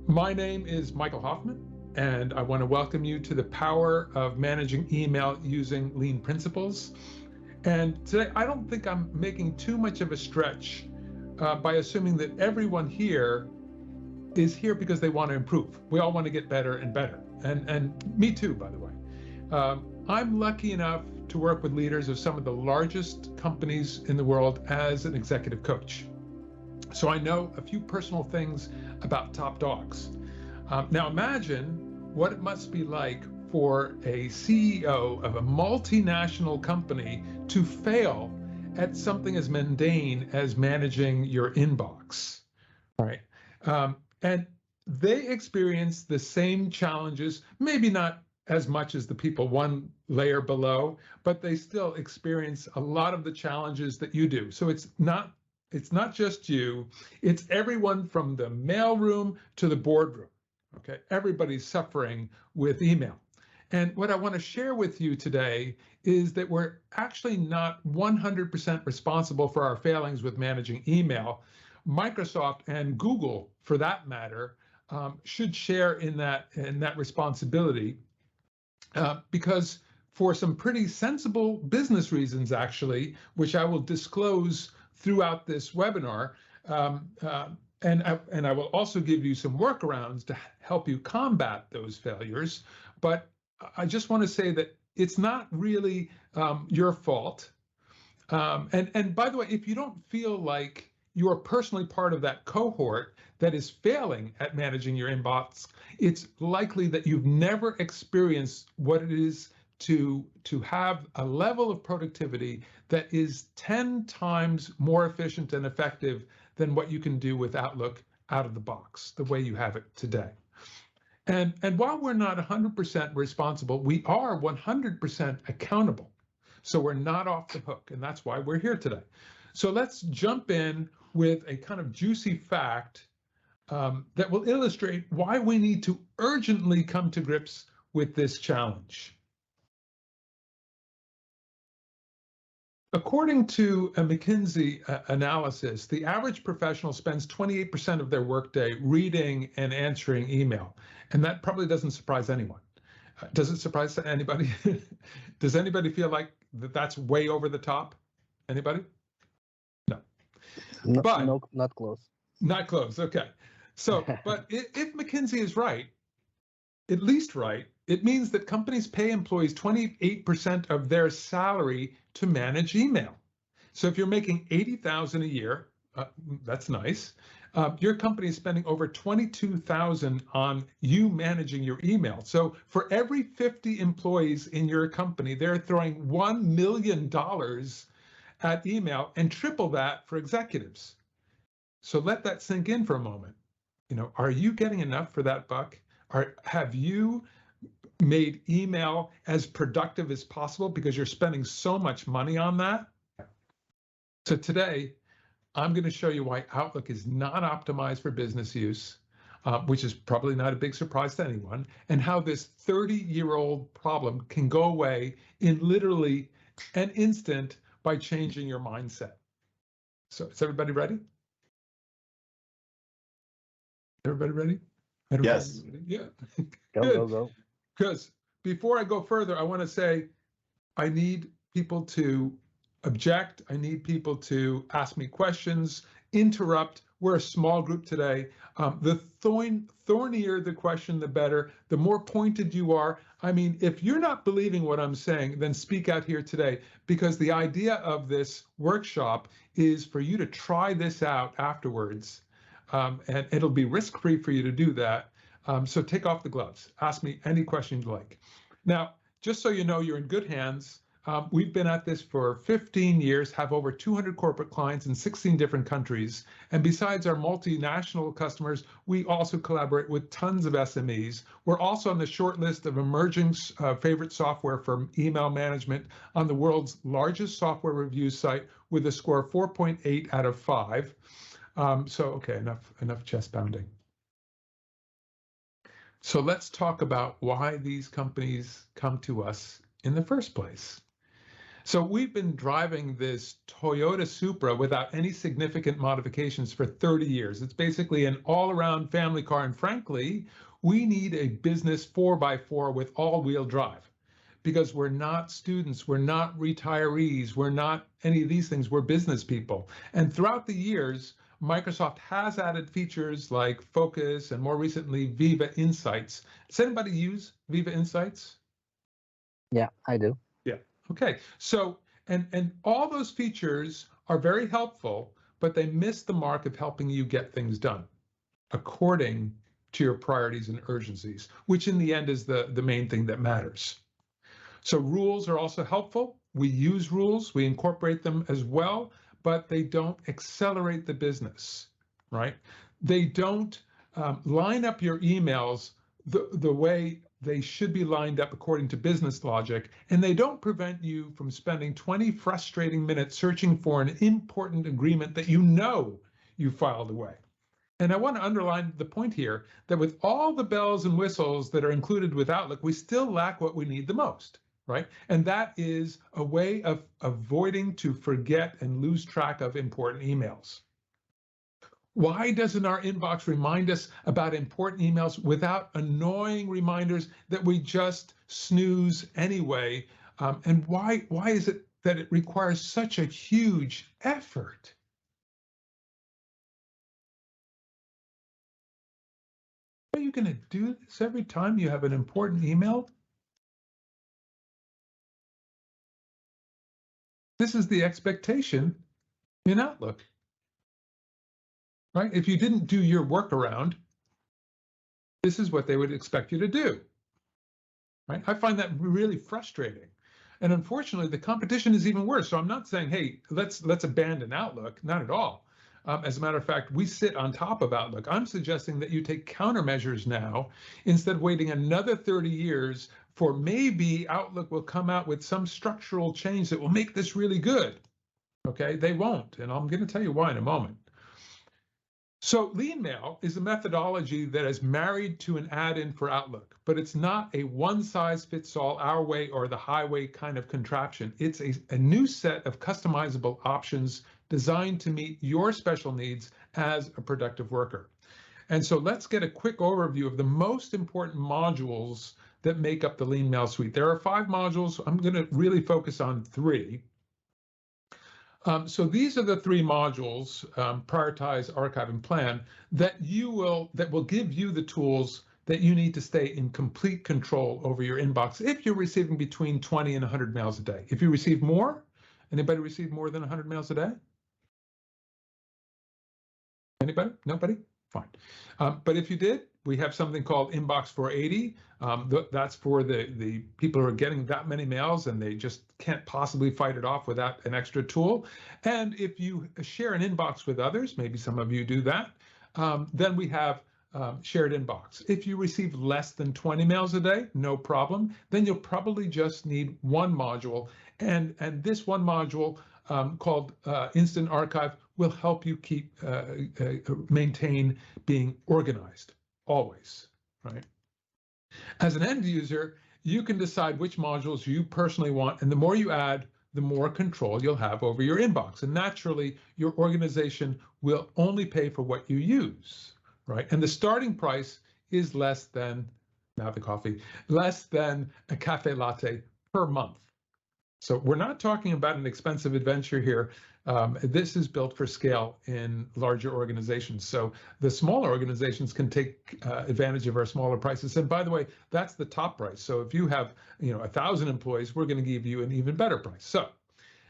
My name is Michael Hoffman, and I want to welcome you to the power of managing email using Lean principles. And today, I don't think I'm making too much of a stretch by assuming that everyone here is here because they want to improve. We all want to get better and better, and me too, by the way. I'm lucky enough to work with leaders of some of the largest companies in the world as an executive coach. So I know a few personal things about top dogs. Now imagine what it must be like for a CEO of a multinational company to fail at something as mundane as managing your inbox, right? And they experience the same challenges, maybe not as much as the people one layer below, but they still experience a lot of the challenges that you do. So it's not just you, it's everyone from the mailroom to the boardroom. Okay, everybody's suffering with email. And what I want to share with you today is that we're actually not 100% responsible for our failings with managing email. Microsoft and Google, for that matter, should share in that responsibility because for some pretty sensible business reasons, actually, which I will disclose throughout this webinar, and I will also give you some workarounds to help you combat those failures. But I just want to say that it's not really your fault. And by the way, if you don't feel like you are personally part of that cohort that is failing at managing your inbox, it's likely that you've never experienced what it is to have a level of productivity that is 10 times more efficient and effective than what you can do with Outlook out of the box, the way you have it today. And while we're not 100% responsible, we are 100% accountable. So we're not off the hook, and that's why we're here today. So let's jump in with a kind of juicy fact that will illustrate why we need to urgently come to grips with this challenge. According to a McKinsey analysis, the average professional spends 28% of their workday reading and answering email, and that probably doesn't surprise anyone. Does it surprise anybody? Does anybody feel like that's way over the top? Anybody? No. No, not close. Not close, okay. So, but if McKinsey is right, at least right, it means that companies pay employees 28% of their salary to manage email. So if you're making $80,000 a year, that's nice. Your company is spending over $22,000 on you managing your email. So for every 50 employees in your company, they're throwing $1 million at email and triple that for executives. So let that sink in for a moment. You know, are you getting enough for that buck? Have you made email as productive as possible because you're spending so much money on that? So today, I'm going to show you why Outlook is not optimized for business use, which is probably not a big surprise to anyone, and how this 30-year-old problem can go away in literally an instant by changing your mindset. So is everybody ready? Everybody ready? Yes. Yeah. Go. Because before I go further, I want to say I need people to object. I need people to ask me questions, interrupt. We're a small group today. The thornier the question, the better. The more pointed you are. I mean, if you're not believing what I'm saying, then speak out here today, because the idea of this workshop is for you to try this out afterwards. And it'll be risk-free for you to do that. So take off the gloves. Ask me any question you like. Now, just so you know, you're in good hands. We've been at this for 15 years, have over 200 corporate clients in 16 different countries. And besides our multinational customers, we also collaborate with tons of SMEs. We're also on the short list of emerging favorite software for email management on the world's largest software review site with a score of 4.8 out of 5. Okay, enough chest pounding. So let's talk about why these companies come to us in the first place. So we've been driving this Toyota Supra without any significant modifications for 30 years. It's basically an all-around family car, and frankly, we need a business 4x4 with all-wheel drive because we're not students, we're not retirees, we're not any of these things, we're business people. And throughout the years, Microsoft has added features like Focus and more recently Viva Insights. Does anybody use Viva Insights? Yeah, I do. Yeah. Okay. So, and all those features are very helpful, but they miss the mark of helping you get things done according to your priorities and urgencies, which in the end is the main thing that matters. So rules are also helpful. We use rules, we incorporate them as well, but they don't accelerate the business, right? They don't line up your emails the way they should be lined up according to business logic, and they don't prevent you from spending 20 frustrating minutes searching for an important agreement that you know you filed away. And I want to underline the point here that with all the bells and whistles that are included with Outlook, we still lack what we need the most, right? And that is a way of avoiding to forget and lose track of important emails. Why doesn't our inbox remind us about important emails without annoying reminders that we just snooze anyway? And why is it that it requires such a huge effort? Are you going to do this every time you have an important email? This is the expectation in Outlook, right? If you didn't do your workaround, this is what they would expect you to do, right? I find that really frustrating. And unfortunately, the competition is even worse. So I'm not saying, hey, let's abandon Outlook, not at all. As a matter of fact, we sit on top of Outlook. I'm suggesting that you take countermeasures now instead of waiting another 30 years for maybe Outlook will come out with some structural change that will make this really good. Okay, they won't. And I'm going to tell you why in a moment. So LeanMail is a methodology that is married to an add-in for Outlook, but it's not a one-size-fits-all our way or the highway kind of contraption. It's a new set of customizable options designed to meet your special needs as a productive worker. And so let's get a quick overview of the most important modules that make up the LeanMail suite. There are 5 modules. I'm going to really focus on 3. So these are the 3 modules, prioritize, archive, and plan, that will give you the tools that you need to stay in complete control over your inbox if you're receiving between 20 and 100 mails a day. If you receive more, anybody receive more than 100 mails a day? Anybody? Nobody? Fine. But if you did, we have something called Inbox 480. That's for the people who are getting that many mails and they just can't possibly fight it off without an extra tool. And if you share an inbox with others, maybe some of you do that, then we have shared inbox. If you receive less than 20 mails a day, no problem. Then you'll probably just need one module. And this one module called InstantArchive will help you maintain being organized always, right? As an end user, you can decide which modules you personally want, and the more you add, the more control you'll have over your inbox. And naturally, your organization will only pay for what you use, right? And the starting price is less than, now the coffee, less than a cafe latte per month. So we're not talking about an expensive adventure here. This is built for scale in larger organizations. So the smaller organizations can take advantage of our smaller prices. And by the way, that's the top price. So if you have 1,000 employees, we're going to give you an even better price. So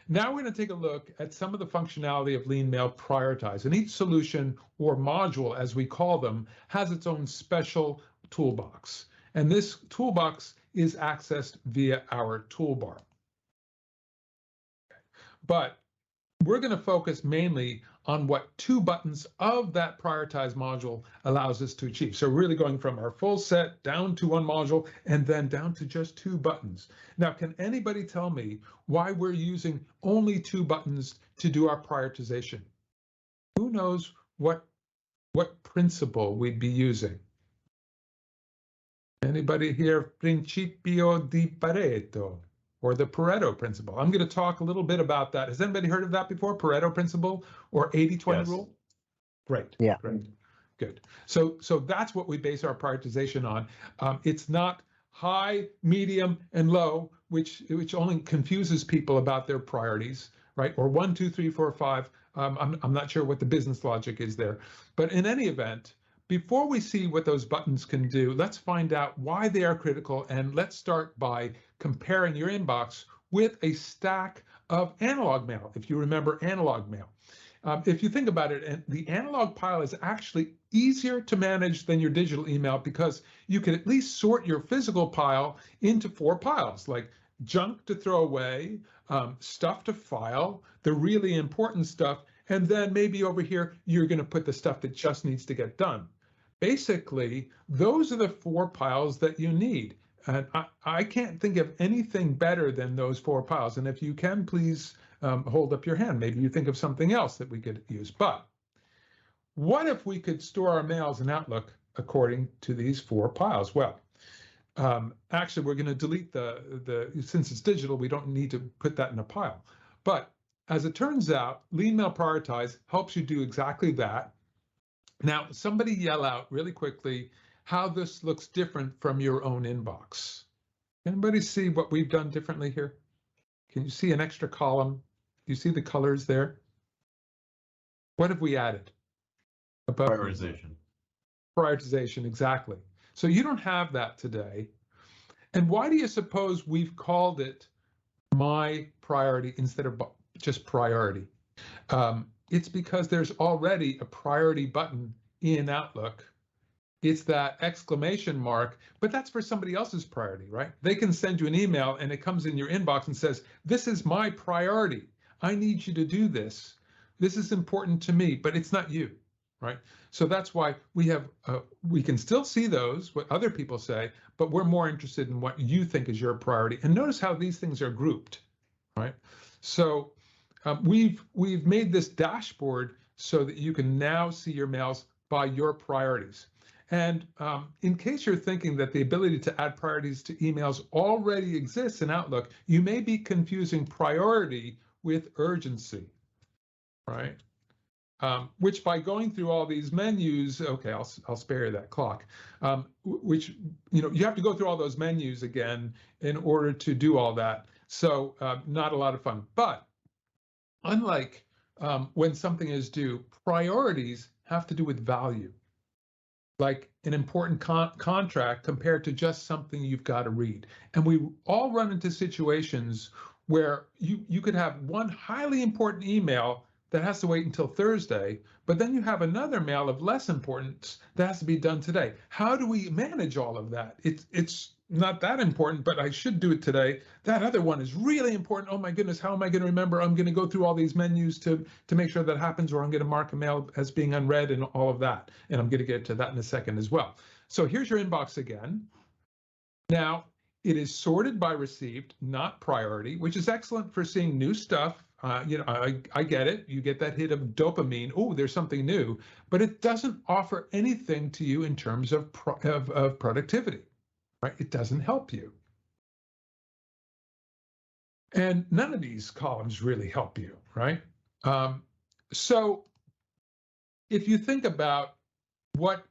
now we're going to take a look at some of the functionality of LeanMail Prioritize. And each solution or module, as we call them, has its own special toolbox. And this toolbox is accessed via our toolbar. But we're going to focus mainly on what 2 buttons of that prioritize module allows us to achieve. So really going from our full set down to 1 module and then down to just 2 buttons. Now, can anybody tell me why we're using only 2 buttons to do our prioritization? Who knows what principle we'd be using? Anybody here? Principio di Pareto or the Pareto Principle. I'm going to talk a little bit about that. Has anybody heard of that before? Pareto Principle or 80-20 Yes. rule? Great. Yeah. Great. Good. So that's what we base our prioritization on. It's not high, medium, and low, which only confuses people about their priorities, right? Or 1, 2, 3, 4, 5. I'm not sure what the business logic is there. But in any event, before we see what those buttons can do, let's find out why they are critical. And let's start by comparing your inbox with a stack of analog mail, if you remember analog mail. If you think about it, the analog pile is actually easier to manage than your digital email because you can at least sort your physical pile into 4 piles, like junk to throw away, stuff to file, the really important stuff, and then maybe over here, you're going to put the stuff that just needs to get done. Basically, those are the 4 piles that you need. And I can't think of anything better than those 4 piles. And if you can, please hold up your hand. Maybe you think of something else that we could use. But what if we could store our mails in Outlook according to these 4 piles? Well, actually, we're going to delete since it's digital, we don't need to put that in a pile. But as it turns out, LeanMail Prioritize helps you do exactly that. Now, somebody yell out really quickly how this looks different from your own inbox. Anybody see what we've done differently here? Can you see an extra column? Do you see the colors there? What have we added? Prioritization. Prioritization, exactly. So you don't have that today. And why do you suppose we've called it My Priority instead of just Priority? It's because there's already a priority button in Outlook. It's that exclamation mark, but that's for somebody else's priority, right? They can send you an email and it comes in your inbox and says, this is my priority. I need you to do this. This is important to me, but it's not you, right? So that's why we can still see those, what other people say, but we're more interested in what you think is your priority. And notice how these things are grouped, right? So we've made this dashboard so that you can now see your mails by your priorities. And in case you're thinking that the ability to add priorities to emails already exists in Outlook, you may be confusing priority with urgency, right? Which by going through all these menus, okay, I'll spare you that clock, which, you have to go through all those menus again in order to do all that. So not a lot of fun. But unlike when something is due, priorities have to do with value, like an important contract compared to just something you've got to read. And we all run into situations where you could have one highly important email that has to wait until Thursday, but then you have another mail of less importance that has to be done today. How do we manage all of that? It's not that important, but I should do it today. That other one is really important. Oh my goodness, how am I going to remember? I'm going to go through all these menus to make sure that happens, or I'm going to mark a mail as being unread and all of that. And I'm going to get to that in a second as well. So here's your inbox again. Now, it is sorted by received, not priority, which is excellent for seeing new stuff. I get it. You get that hit of dopamine. Oh, there's something new, but it doesn't offer anything to you in terms of productivity. Right? It doesn't help you. And none of these columns really help you, right? So if you think about what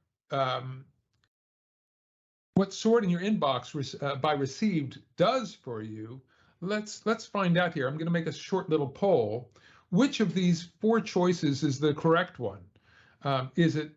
sorting your inbox by received does for you, let's find out here. I'm going to make a short little poll. Which of these 4 choices is the correct one? Is it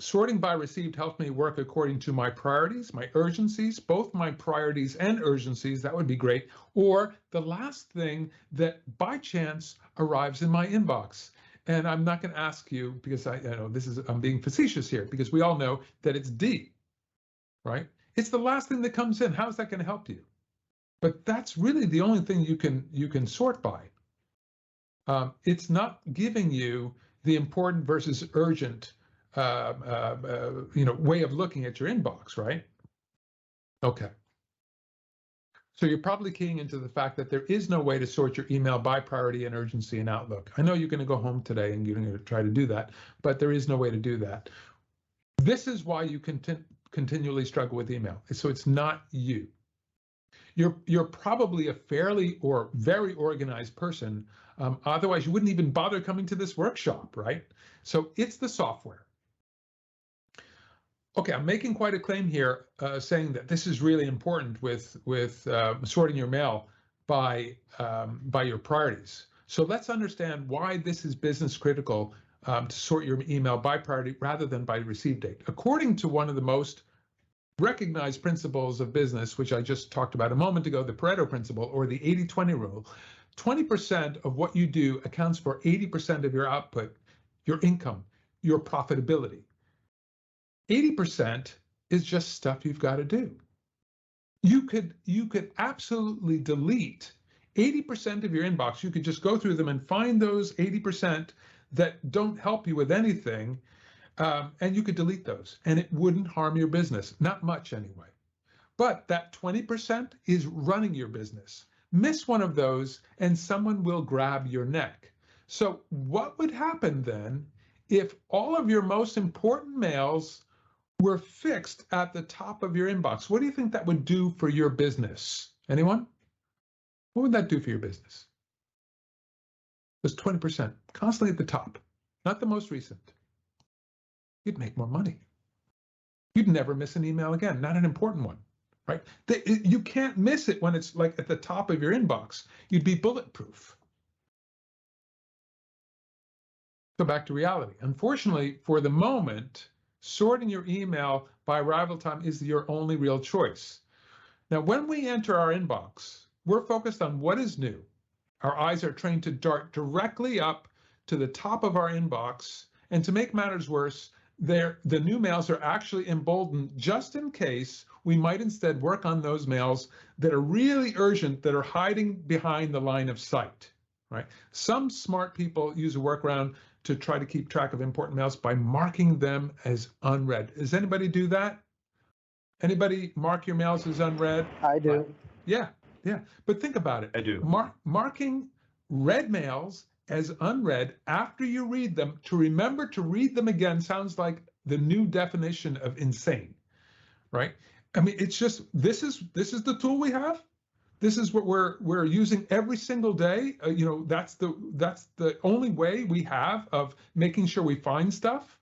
sorting by received helps me work according to my priorities, my urgencies, both my priorities and urgencies, that would be great, or the last thing that by chance arrives in my inbox? And I'm not going to ask you because I'm being facetious here, because we all know that it's D, right? It's the last thing that comes in. How's that going to help you? But that's really the only thing you can sort by. It's not giving you the important versus urgent way of looking at your inbox, right? Okay. So you're probably keying into the fact that there is no way to sort your email by priority and urgency in Outlook. I know you're going to go home today and you're going to try to do that, but there is no way to do that. This is why you continually struggle with email. So it's not you. You're probably a fairly or very organized person. Otherwise, you wouldn't even bother coming to this workshop, right? So it's the software. Okay, I'm making quite a claim here, saying that this is really important with sorting your mail by your priorities. So let's understand why this is business critical to sort your email by priority rather than by receive date. According to one of the most recognized principles of business, which I just talked about a moment ago, the Pareto Principle, or the 80-20 rule, 20% of what you do accounts for 80% of your output, your income, your profitability. 80% is just stuff you've got to do. You could absolutely delete 80% of your inbox. You could just go through them and find those 80% that don't help you with anything, and you could delete those, and it wouldn't harm your business, not much anyway. But that 20% is running your business. Miss one of those, and someone will grab your neck. So what would happen then if all of your most important mails were fixed at the top of your inbox? What do you think that would do for your business? Anyone? What would that do for your business? Just 20%, constantly at the top, not the most recent. You'd make more money. You'd never miss an email again, not an important one, right? You can't miss it when it's like at the top of your inbox. You'd be bulletproof. Go back to reality. Unfortunately, for the moment, sorting your email by arrival time is your only real choice. Now, when we enter our inbox, we're focused on what is new. Our eyes are trained to dart directly up to the top of our inbox. And to make matters worse, the new mails are actually emboldened just in case we might instead work on those mails that are really urgent, that are hiding behind the line of sight, right? Some smart people use a workaround to try to keep track of important mails by marking them as unread. Does anybody do that? Anybody mark your mails as unread? I do. Yeah. But think about it. I do. Marking read mails as unread after you read them, to remember to read them again, sounds like the new definition of insane, right? I mean, it's just, this is the tool we have. This is what we're using every single day. That's the only way we have of making sure we find stuff.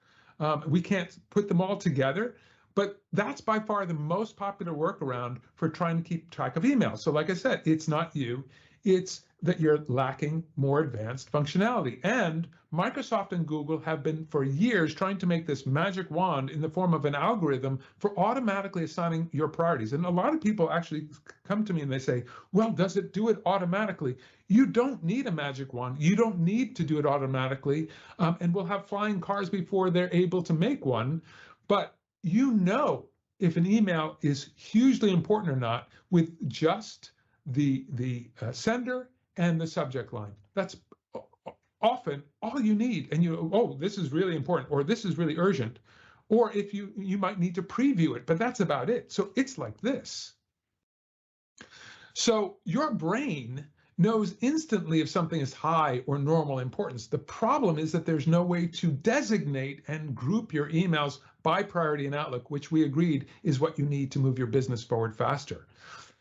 We can't put them all together, but that's by far the most popular workaround for trying to keep track of emails. So like I said, it's not you, it's that you're lacking more advanced functionality. And Microsoft and Google have been for years trying to make this magic wand in the form of an algorithm for automatically assigning your priorities. And a lot of people actually come to me and they say, well, does it do it automatically? You don't need a magic wand. You don't need to do it automatically. And we'll have flying cars before they're able to make one. But if an email is hugely important or not with just the sender and the subject line. That's often all you need. And this is really important, or this is really urgent, or if you might need to preview it, but that's about it. So it's like this. So your brain knows instantly if something is high or normal importance. The problem is that there's no way to designate and group your emails by priority in Outlook, which we agreed is what you need to move your business forward faster.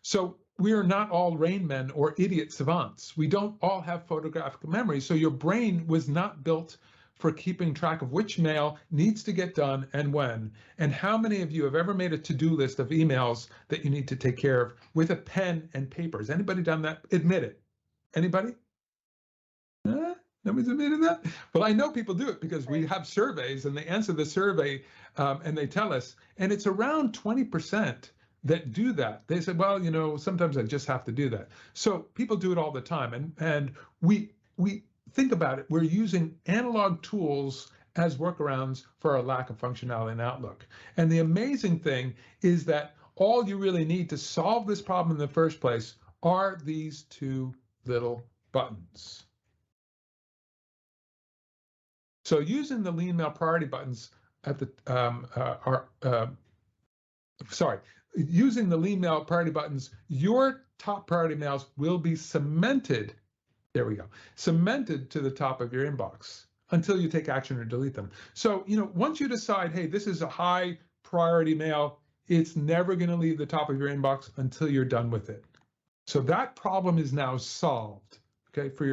So we are not all Rain Men or idiot savants. We don't all have photographic memory. So your brain was not built for keeping track of which mail needs to get done and when. And how many of you have ever made a to-do list of emails that you need to take care of with a pen and paper? Has anybody done that? Admit it. Anybody? Nobody's admitted that? Well, I know people do it because we have surveys and they answer the survey and they tell us, and it's around 20% that do that. They say, well, sometimes I just have to do that. So people do it all the time. And we think about it, we're using analog tools as workarounds for our lack of functionality in Outlook. And the amazing thing is that all you really need to solve this problem in the first place are these two little buttons. So using the LeanMail priority buttons at the using the LeanMail priority buttons, your top priority mails will be cemented. There we go. Cemented to the top of your inbox until you take action or delete them. So, once you decide, hey, this is a high priority mail, it's never going to leave the top of your inbox until you're done with it. So that problem is now solved, okay, for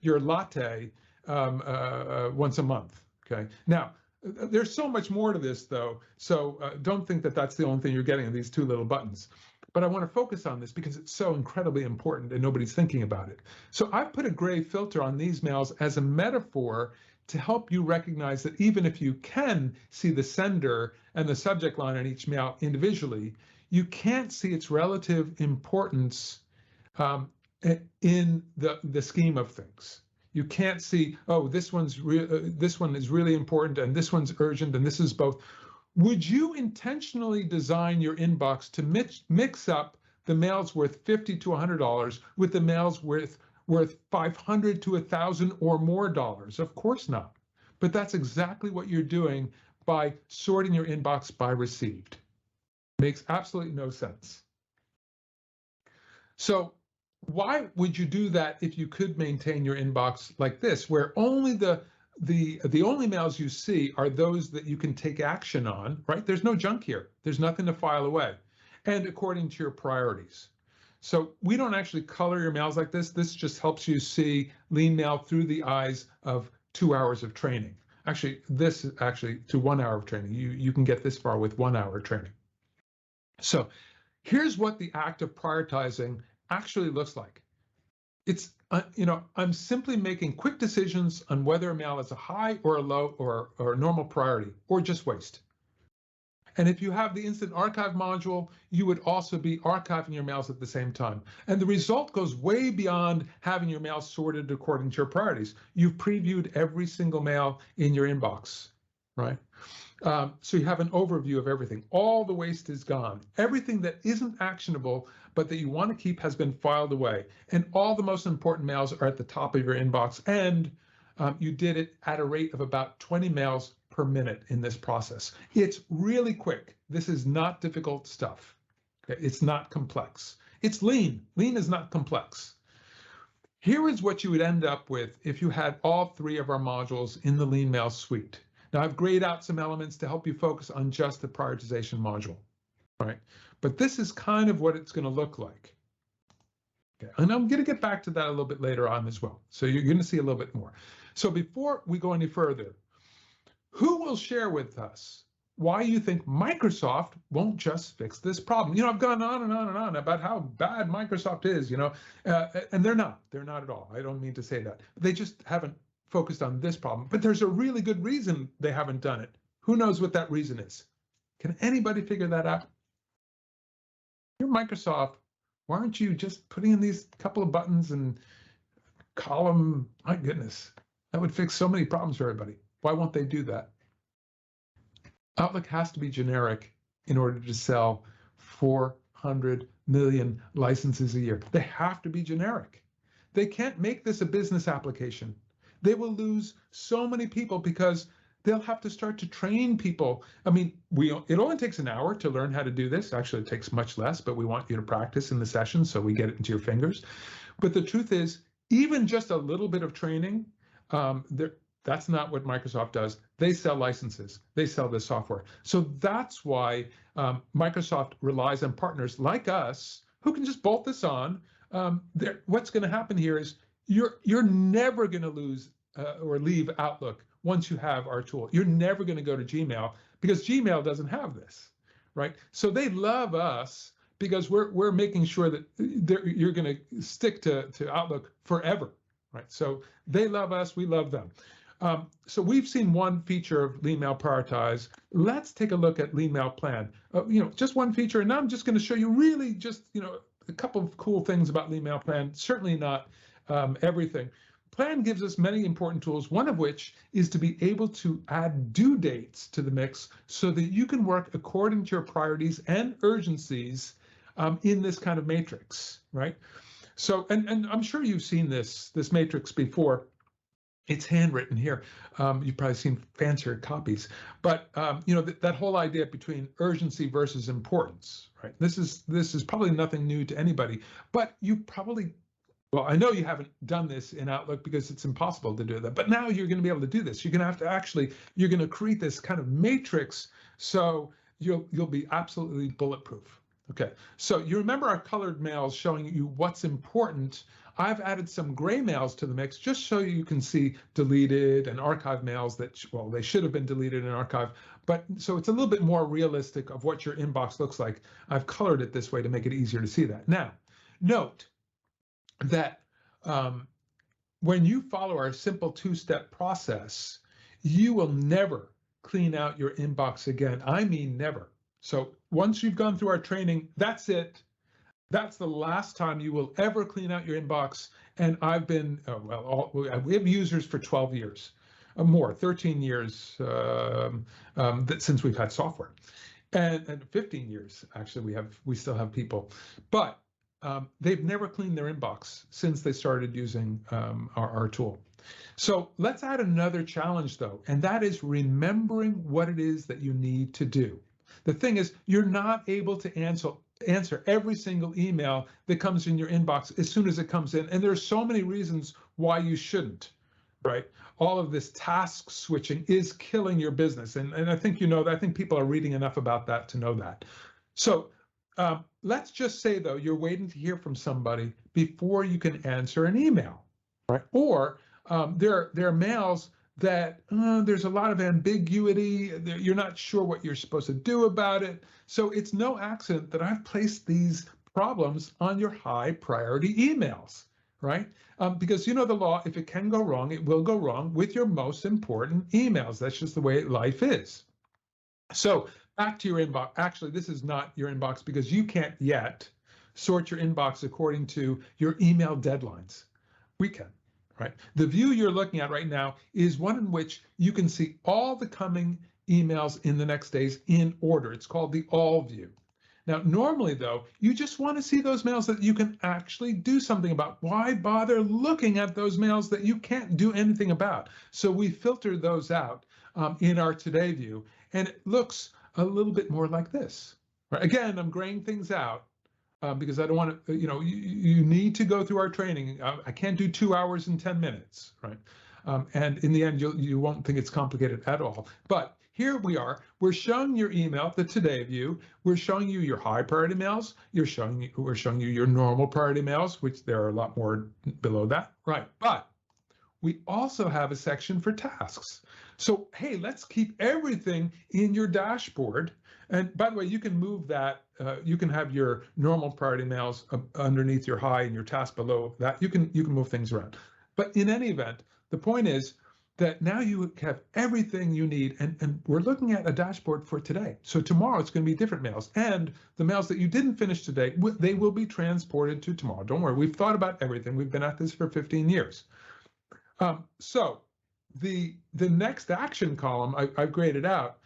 your latte once a month, okay? Now, there's so much more to this, though, so don't think that that's the only thing you're getting in these two little buttons. But I want to focus on this because it's so incredibly important and nobody's thinking about it. So I've put a gray filter on these mails as a metaphor to help you recognize that even if you can see the sender and the subject line on each mail individually, you can't see its relative importance in the scheme of things. You can't see, oh, this one is really important and this one's urgent and this is both. Would you intentionally design your inbox to mix up the mails worth $50 to $100 with the mails worth $500 to $1,000 or more dollars? Of course not. But that's exactly what you're doing by sorting your inbox by received. Makes absolutely no sense. So why would you do that if you could maintain your inbox like this, where only the only mails you see are those that you can take action on, right? There's no junk here. There's nothing to file away. And according to your priorities. So we don't actually color your mails like this. This just helps you see LeanMail through the eyes of 2 hours of training. Actually, this is actually to 1 hour of training. You can get this far with 1 hour training. So here's what the act of prioritizing actually looks like. It's, I'm simply making quick decisions on whether a mail is a high or a low or a normal priority or just waste. And if you have the Instant Archive module, you would also be archiving your mails at the same time. And the result goes way beyond having your mail sorted according to your priorities. You've previewed every single mail in your inbox, right? So you have an overview of everything. All the waste is gone. Everything that isn't actionable, but that you want to keep has been filed away. And all the most important mails are at the top of your inbox. And you did it at a rate of about 20 mails per minute in this process. It's really quick. This is not difficult stuff. Okay? It's not complex. It's lean. Lean is not complex. Here is what you would end up with if you had all three of our modules in the LeanMail suite. Now, I've grayed out some elements to help you focus on just the prioritization module, right? But this is kind of what it's going to look like. Okay, and I'm going to get back to that a little bit later on as well. So you're going to see a little bit more. So before we go any further, who will share with us why you think Microsoft won't just fix this problem? I've gone on and on and on about how bad Microsoft is, and they're not at all. I don't mean to say that. They just haven't focused on this problem, but there's a really good reason they haven't done it. Who knows what that reason is? Can anybody figure that out? You're Microsoft. Why aren't you just putting in these couple of buttons and column? My goodness, that would fix so many problems for everybody. Why won't they do that? Outlook has to be generic in order to sell 400 million licenses a year. They have to be generic. They can't make this a business application. They will lose so many people because they'll have to start to train people. I mean, it only takes an hour to learn how to do this. Actually, it takes much less, but we want you to practice in the session so we get it into your fingers. But the truth is, even just a little bit of training, that's not what Microsoft does. They sell licenses. They sell the software. So that's why Microsoft relies on partners like us who can just bolt this on. What's going to happen here is you're never going to lose or leave Outlook once you have our tool. You're never going to go to Gmail because Gmail doesn't have this, right? So they love us because we're making sure that you're going to stick to Outlook forever, right? So they love us. We love them. So we've seen one feature of LeanMail Prioritize. Let's take a look at LeanMail Plan. Just one feature, and now I'm just going to show you really just a couple of cool things about LeanMail Plan. Certainly not everything. Plan gives us many important tools, one of which is to be able to add due dates to the mix so that you can work according to your priorities and urgencies in this kind of matrix, right? So, and I'm sure you've seen this matrix before. It's handwritten here. You've probably seen fancier copies, but that whole idea between urgency versus importance, right? This is probably nothing new to anybody, but you probably, well, I know you haven't done this in Outlook because it's impossible to do that, but now you're going to be able to do this. You're going to create this kind of matrix so you'll be absolutely bulletproof. Okay, so you remember our colored mails showing you what's important. I've added some gray mails to the mix just so you can see deleted and archive mails that, well, they should have been deleted and archived, but so it's a little bit more realistic of what your inbox looks like. I've colored it this way to make it easier to see that. Now, note that when you follow our simple two-step process, you will never clean out your inbox again. I mean, never. So once you've gone through our training, that's it. That's the last time you will ever clean out your inbox. And I've been, we have users for 12 years, more, 13 years since we've had software, and 15 years, actually, we still have people. But they've never cleaned their inbox since they started using our tool. So let's add another challenge, though, and that is remembering what it is that you need to do. The thing is, you're not able to answer every single email that comes in your inbox as soon as it comes in. And there are so many reasons why you shouldn't, right? All of this task switching is killing your business. And I think you know that. I think people are reading enough about that to know that. So let's just say, though, you're waiting to hear from somebody before you can answer an email, right? Or there are mails that there's a lot of ambiguity. You're not sure what you're supposed to do about it. So it's no accident that I've placed these problems on your high priority emails, right? Because you know the law, if it can go wrong, it will go wrong with your most important emails. That's just the way life is. So back to your inbox. Actually, this is not your inbox because you can't yet sort your inbox according to your email deadlines. We can. Right. The view you're looking at right now is one in which you can see all the coming emails in the next days in order. It's called the all view. Now, normally, though, you just want to see those mails that you can actually do something about. Why bother looking at those mails that you can't do anything about? So we filter those out in our today view, and it looks a little bit more like this. Right? Again, I'm graying things out. Because I don't want to, you need to go through our training. I can't do 2 hours and 10 minutes, right? And in the end, you won't think it's complicated at all. But here we are. We're showing your email, the today view. We're showing you your high priority mails. We're showing you your normal priority mails, which there are a lot more below that, right? But we also have a section for tasks. So, hey, let's keep everything in your dashboard. And by the way, you can move that. You can have your normal priority mails underneath your high and your task below that. You can move things around. But in any event, the point is that now you have everything you need. And we're looking at a dashboard for today. So tomorrow it's going to be different mails. And the mails that you didn't finish today, they will be transported to tomorrow. Don't worry. We've thought about everything. We've been at this for 15 years. So the next action column I've graded out.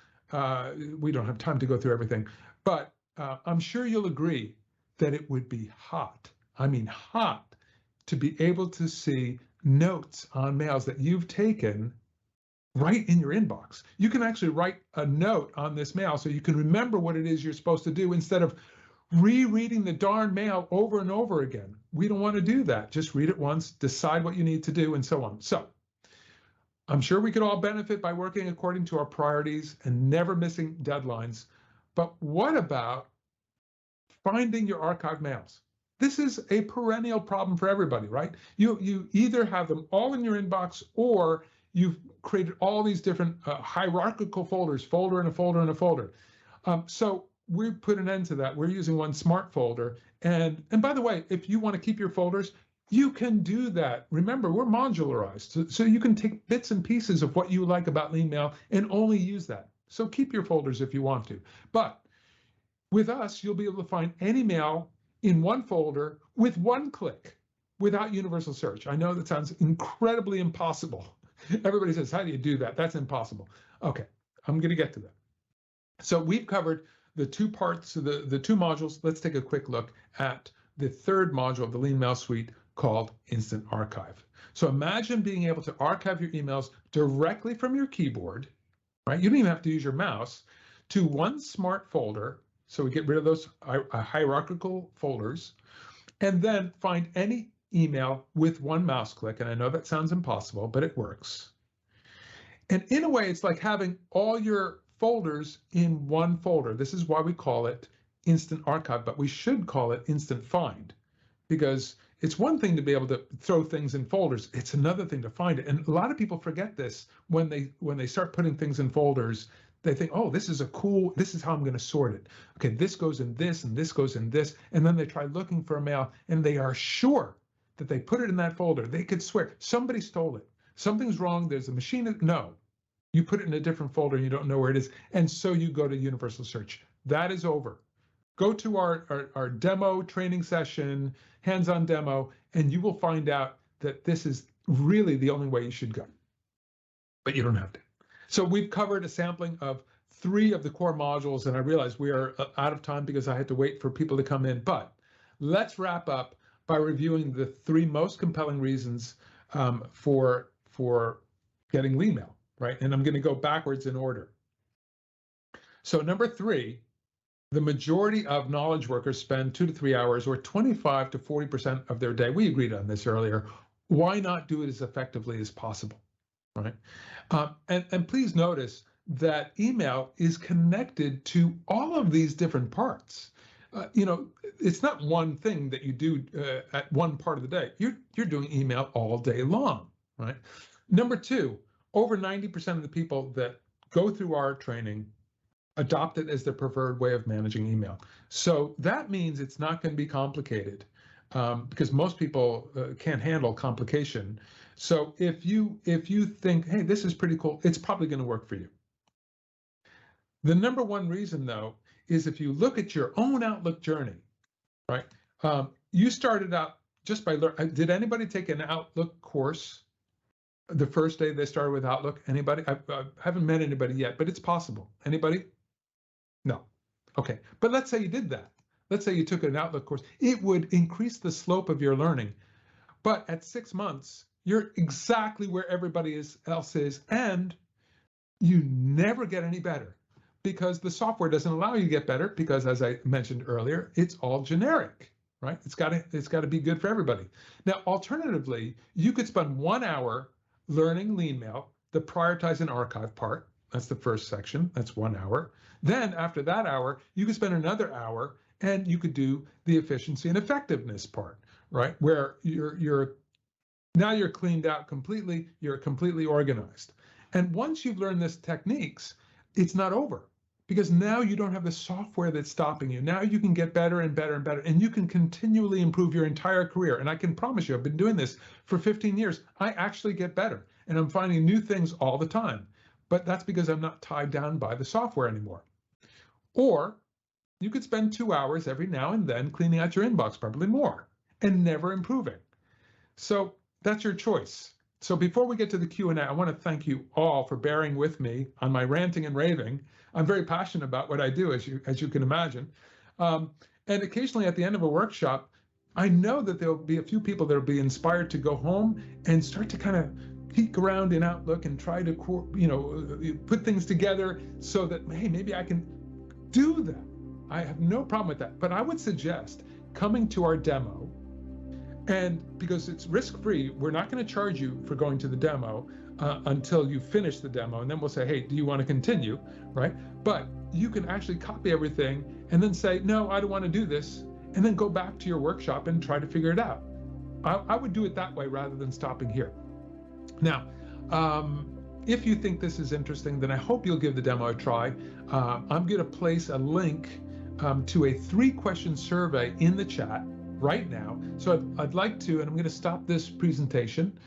We don't have time to go through everything, but I'm sure you'll agree that it would be hot. I mean, hot to be able to see notes on mails that you've taken right in your inbox. You can actually write a note on this mail so you can remember what it is you're supposed to do instead of rereading the darn mail over and over again. We don't want to do that. Just read it once, decide what you need to do, and so on. So I'm sure we could all benefit by working according to our priorities and never missing deadlines. But what about finding your archive mails? This is a perennial problem for everybody, right? You either have them all in your inbox or you've created all these different hierarchical folders, folder and a folder and a folder. So we put an end to that. We're using one smart folder. And by the way, if you want to keep your folders, you can do that. Remember, we're modularized. So you can take bits and pieces of what you like about LeanMail and only use that. So keep your folders if you want to. But with us, you'll be able to find any mail in one folder with one click without universal search. I know that sounds incredibly impossible. Everybody says, how do you do that? That's impossible. Okay, I'm going to get to that. So we've covered the two parts, the two modules. Let's take a quick look at the third module of the LeanMail suite called InstantArchive. So imagine being able to archive your emails directly from your keyboard, right? You don't even have to use your mouse, to one smart folder. So we get rid of those hierarchical folders, and then find any email with one mouse click. And I know that sounds impossible, but it works. And in a way, it's like having all your folders in one folder. This is why we call it InstantArchive, but we should call it Instant Find, because it's one thing to be able to throw things in folders. It's another thing to find it. And a lot of people forget this when they start putting things in folders. They think, oh, this is how I'm going to sort it. Okay, this goes in this and this goes in this. And then they try looking for a mail and they are sure that they put it in that folder. They could swear somebody stole it. Something's wrong. There's a machine. No, you put it in a different folder and you don't know where it is. And so you go to universal search. That is over. Go to our demo training session, hands-on demo, and you will find out that this is really the only way you should go. But you don't have to. So we've covered a sampling of 3 of the core modules, and I realize we are out of time because I had to wait for people to come in. But let's wrap up by reviewing the 3 most compelling reasons for getting LeanMail, right? And I'm going to go backwards in order. So number 3, the majority of knowledge workers spend 2 to 3 hours or 25 to 40% of their day. We agreed on this earlier. Why not do it as effectively as possible, right? And please notice that email is connected to all of these different parts. It's not one thing that you do at one part of the day. You're doing email all day long, right? Number 2, over 90% of the people that go through our training adopt it as their preferred way of managing email. So that means it's not going to be complicated because most people can't handle complication. So if you think, hey, this is pretty cool, it's probably going to work for you. The number 1 reason, though, is if you look at your own Outlook journey, right? You started out just by learning. Did anybody take an Outlook course the first day they started with Outlook? Anybody? I haven't met anybody yet, but it's possible. Anybody? No. Okay. But let's say you did that. Let's say you took an Outlook course. It would increase the slope of your learning. But at 6 months, you're exactly where everybody else is, and you never get any better because the software doesn't allow you to get better because, as I mentioned earlier, it's all generic, right? It's got to be good for everybody. Now, alternatively, you could spend 1 hour learning LeanMail, the prioritize and archive part. That's the first section. That's 1 hour. Then after that hour, you could spend another hour and you could do the efficiency and effectiveness part, right? Where you're cleaned out completely, you're completely organized. And once you've learned these techniques, it's not over because now you don't have the software that's stopping you. Now you can get better and better and better, and you can continually improve your entire career. And I can promise you, I've been doing this for 15 years. I actually get better, and I'm finding new things all the time. But that's because I'm not tied down by the software anymore. Or you could spend 2 hours every now and then cleaning out your inbox, probably more, and never improving. So that's your choice. So before we get to the Q&A, I want to thank you all for bearing with me on my ranting and raving. I'm very passionate about what I do, as you can imagine. And occasionally at the end of a workshop, I know that there'll be a few people that will be inspired to go home and start to kind of peek around in Outlook and try to, put things together so that, hey, maybe I can do that. I have no problem with that. But I would suggest coming to our demo, and because it's risk-free, we're not going to charge you for going to the demo until you finish the demo. And then we'll say, hey, do you want to continue, right? But you can actually copy everything and then say, no, I don't want to do this. And then go back to your workshop and try to figure it out. I would do it that way rather than stopping here. Now, if you think this is interesting, then I hope you'll give the demo a try. I'm going to place a link to a 3-question survey in the chat right now. So I'd like to, and I'm going to stop this presentation.